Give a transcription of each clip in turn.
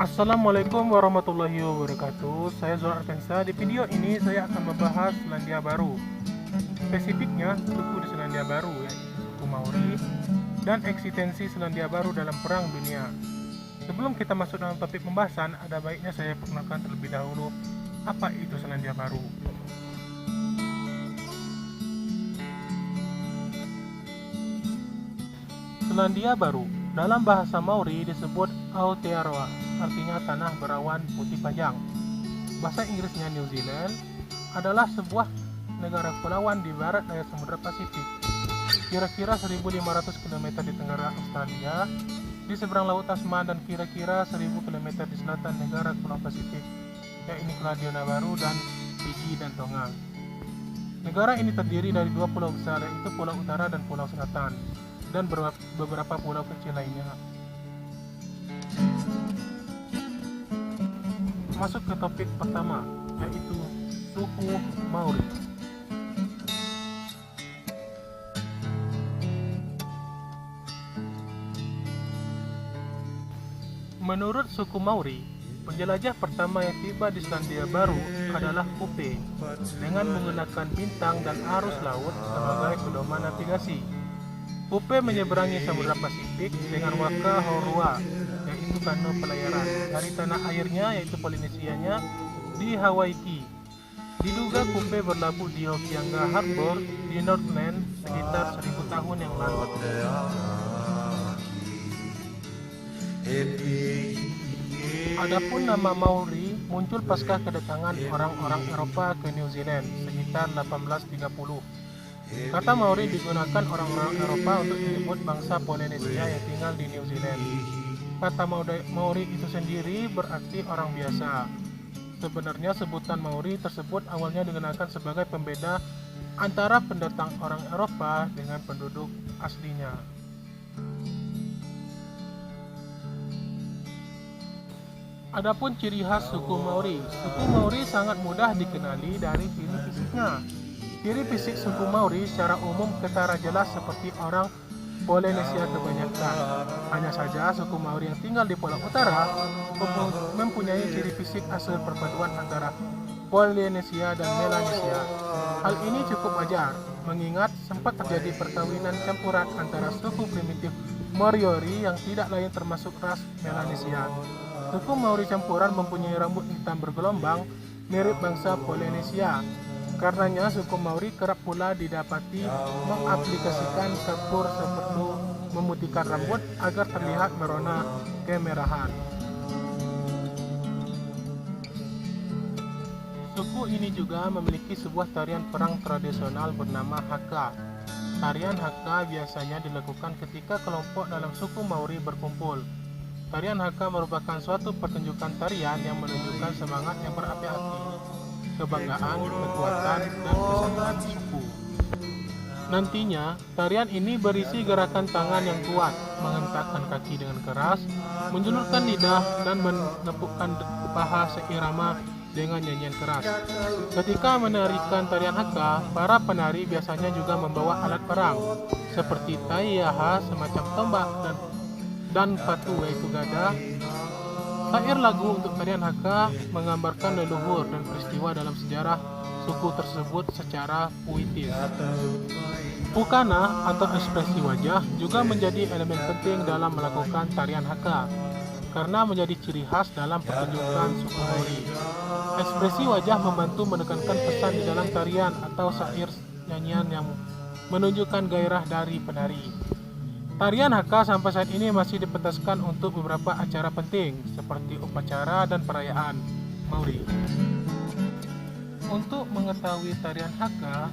Assalamualaikum warahmatullahi wabarakatuh. Saya Zul Arkansa. Di video ini saya akan membahas Selandia Baru. Spesifiknya suku di Selandia Baru, yaitu suku Maori, dan eksistensi Selandia Baru dalam Perang Dunia. Sebelum kita masuk dalam topik pembahasan, ada baiknya saya perkenalkan terlebih dahulu apa itu Selandia Baru. Selandia Baru dalam bahasa Maori disebut Aotearoa, artinya tanah berawan putih panjang. Bahasa Inggrisnya New Zealand adalah sebuah negara kepulauan di barat daya Samudra Pasifik, kira-kira 1.500 km di tenggara Australia, di seberang Laut Tasman, dan kira-kira 1.000 km di selatan negara Kepulauan Pasifik, yaitu Selandia Baru dan Fiji dan Tonga. Negara ini terdiri dari dua pulau besar, yaitu Pulau Utara dan Pulau Selatan, dan beberapa pulau kecil lainnya. Masuk ke topik pertama, yaitu suku Maori. Menurut suku Maori, penjelajah pertama yang tiba di Selandia Baru adalah Kupe, dengan menggunakan bintang dan arus laut sebagai pedoman navigasi. Kupe menyeberangi Samudra Pasifik dengan waka Horua, yaitu kano pelayaran, dari tanah airnya yaitu Polinesianya di Hawaii. Diduga Kupe berlabuh di Hokianga Harbor di Northland sekitar 1.000 tahun yang lalu. Adapun nama Maori muncul pasca kedatangan orang-orang Eropa ke New Zealand sekitar 1830. Kata Maori digunakan orang-orang Eropa untuk menyebut bangsa Polinesia yang tinggal di New Zealand. Kata Maori itu sendiri berarti orang biasa. Sebenarnya sebutan Maori tersebut awalnya digunakan sebagai pembeda antara pendatang orang Eropa dengan penduduk aslinya. Adapun ciri khas suku Maori. Suku Maori sangat mudah dikenali dari ciri fisiknya. Ciri fisik suku Maori secara umum ketara jelas seperti orang Polinesia kebanyakan. Hanya saja suku Maori yang tinggal di Pulau Utara mempunyai ciri fisik hasil perpaduan antara Polinesia dan Melanesia. Hal ini cukup wajar, mengingat sempat terjadi perkawinan campuran antara suku primitif Moriori yang tidak lain termasuk ras Melanesia. Suku Maori campuran mempunyai rambut hitam bergelombang mirip bangsa Polinesia. Karenanya suku Maori kerap pula didapati mengaplikasikan kapur seperti memutihkan rambut agar terlihat merona kemerahan. Suku ini juga memiliki sebuah tarian perang tradisional bernama Haka. Tarian Haka biasanya dilakukan ketika kelompok dalam suku Maori berkumpul. Tarian Haka merupakan suatu pertunjukan tarian yang menunjukkan semangat yang berapi-api, kebanggaan, kekuatan, dan kesatuan suku. Nantinya, tarian ini berisi gerakan tangan yang kuat, menghentakkan kaki dengan keras, menjulurkan lidah, dan menepukkan paha seirama dengan nyanyian keras. Ketika menarikan tarian Haka, para penari biasanya juga membawa alat perang, seperti taiaha semacam tombak dan patu yaitu gada. Syair lagu untuk tarian Haka menggambarkan leluhur dan peristiwa dalam sejarah suku tersebut secara puitis. Pukana atau ekspresi wajah juga menjadi elemen penting dalam melakukan tarian Haka karena menjadi ciri khas dalam pertunjukan suku Maori. Ekspresi wajah membantu menekankan pesan di dalam tarian atau syair nyanyian yang menunjukkan gairah dari penari. Tarian Haka sampai saat ini masih dipentaskan untuk beberapa acara penting seperti upacara dan perayaan Maori. Untuk mengetahui tarian Haka,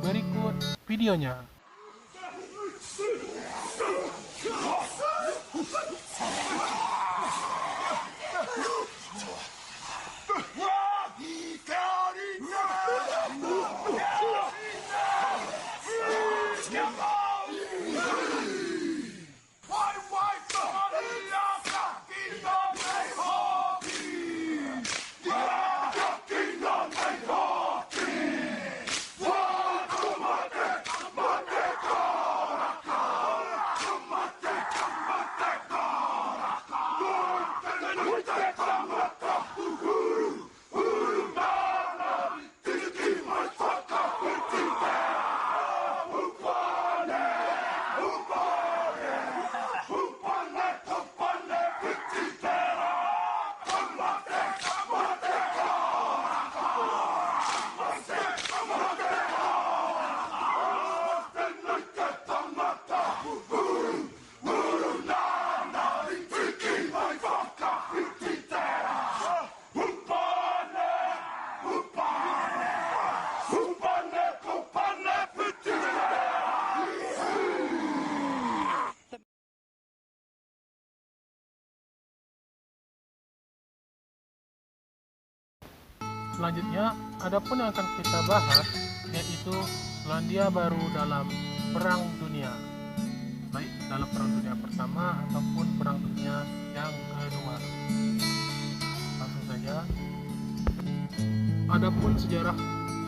berikut videonya. Selanjutnya, adapun yang akan kita bahas yaitu Selandia Baru dalam Perang Dunia, baik dalam Perang Dunia Pertama ataupun Perang Dunia yang kedua. Langsung saja. Adapun sejarah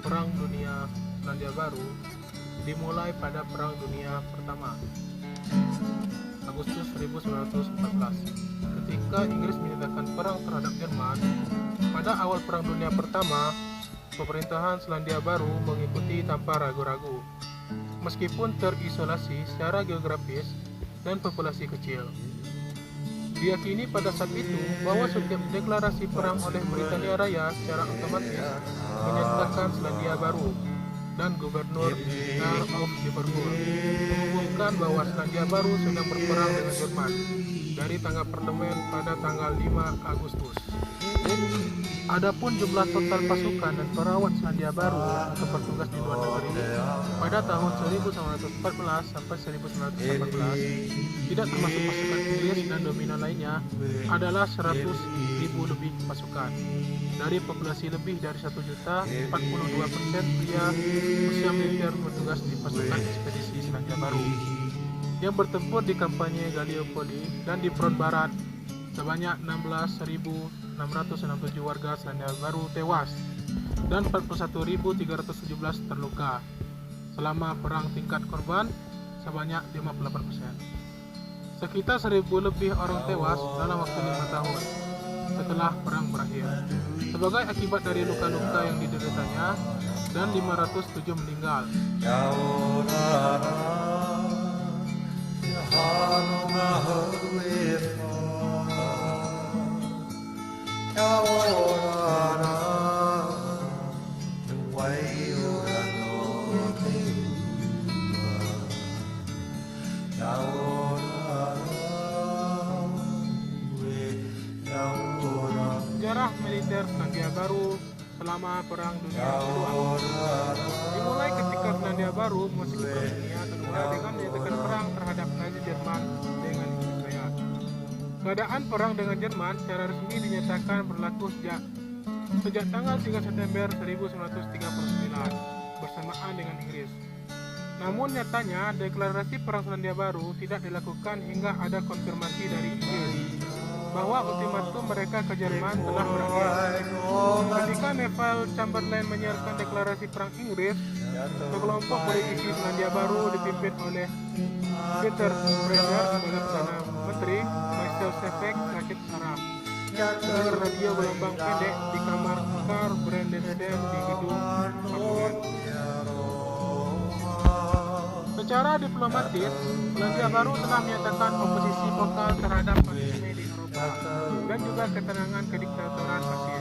Perang Dunia Selandia Baru dimulai pada Perang Dunia Pertama, Agustus 1914, ketika Inggris menyatakan perang terhadap Jerman. Pada awal Perang Dunia Pertama, pemerintahan Selandia Baru mengikuti tanpa ragu-ragu, meskipun terisolasi secara geografis dan populasi kecil. Diyakini pada saat itu bahwa setiap deklarasi perang oleh Britania Raya secara otomatis menyatakan Selandia Baru, dan Gubernur Earl of Liverpool mengumumkan bahwa Selandia Baru sedang berperang dengan Jerman dari tanggal parlemen pada tanggal 5 Agustus. Adapun jumlah total pasukan dan perawat Selandia Baru untuk bertugas di luar negeri pada tahun 1914 sampai 1918, tidak termasuk pasukan Inggris dan dominan lainnya, adalah 100.000 lebih pasukan. Dari populasi lebih dari 1 juta, 42% pria usia militer bertugas di pasukan ekspedisi Selandia Baru yang bertempur di kampanye Gallipoli dan di front barat. Sebanyak 16.667 warga Selandia Baru tewas dan 41.317 terluka. Selama perang, tingkat korban sebanyak 58%. Sekitar 1.000 lebih orang tewas dalam waktu 5 tahun setelah perang berakhir sebagai akibat dari luka-luka yang dideritanya, dan 507 meninggal. Sejarah militer Selandia Baru selama Perang Dunia Kedua dimulai ketika Selandia Baru memasuki Perang Dunia Kedua dengan menyatakan perang terhadap Nazi Jerman dengan Inggris Raya. Keadaan perang dengan Jerman secara resmi dinyatakan berlaku sejak tanggal 3 September 1939 bersamaan dengan Inggris. Namun nyatanya deklarasi Perang Selandia Baru tidak dilakukan hingga ada konfirmasi dari Inggris bahwa ultimatum mereka ke Jerman telah berakhir. Ketika Neville Chamberlain menyiarkan deklarasi perang Inggris, sekelompok politisi Selandia Baru dipimpin oleh Peter Fraser sebagai Perdana Menteri, Michael Sefec sakit saraf dengar radio gelombang pendek di kamar Carl Brandenburg di gedung parlemen. Secara diplomatis, Selandia Baru telah menyatakan oposisi vokal terhadap fasis dan juga ketenangan kediktatoran fasis,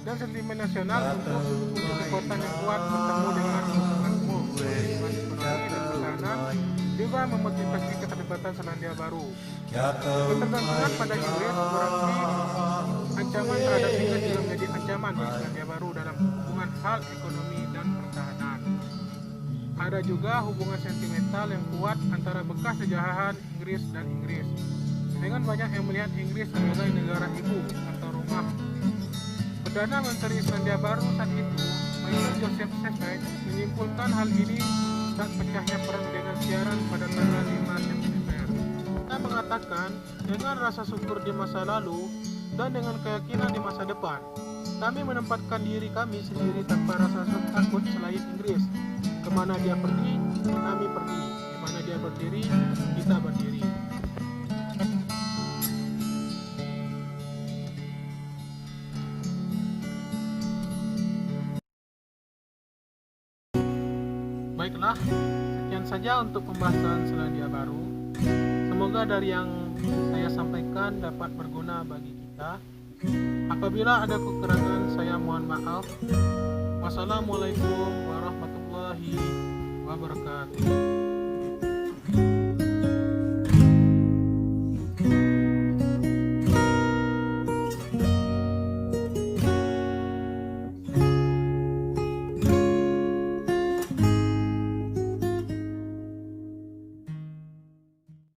dan sentimen nasional untuk kekuatan yang kuat bertemu dengan hubungan umum, ekonomi dan pertahanan, juga memotivasi keterlibatan Selandia Baru. Ketergantungan pada Inggris berarti ancaman terhadap Inggris juga menjadi ancaman bagi Selandia Baru dalam hubungan hal ekonomi dan pertahanan. Ada juga hubungan sentimental yang kuat antara bekas jajahan Inggris dan Inggris, dengan banyak yang melihat Inggris sebagai negara ibu atau rumah. Perdana Menteri Selandia Baru saat itu, Michael Joseph Sefec, menyimpulkan hal ini saat pecahnya perang dengan siaran pada tanggal 5 September. Kita mengatakan, dengan rasa syukur di masa lalu dan dengan keyakinan di masa depan, kami menempatkan diri kami sendiri tanpa rasa takut selain Inggris. Kemana dia pergi, kami pergi. Kemana dia berdiri, kita berdiri. Baiklah, sekian saja untuk pembahasan Selandia Baru. Semoga dari yang saya sampaikan dapat berguna bagi kita. Apabila ada kekurangan, saya mohon maaf. Wassalamualaikum warahmatullahi wabarakatuh.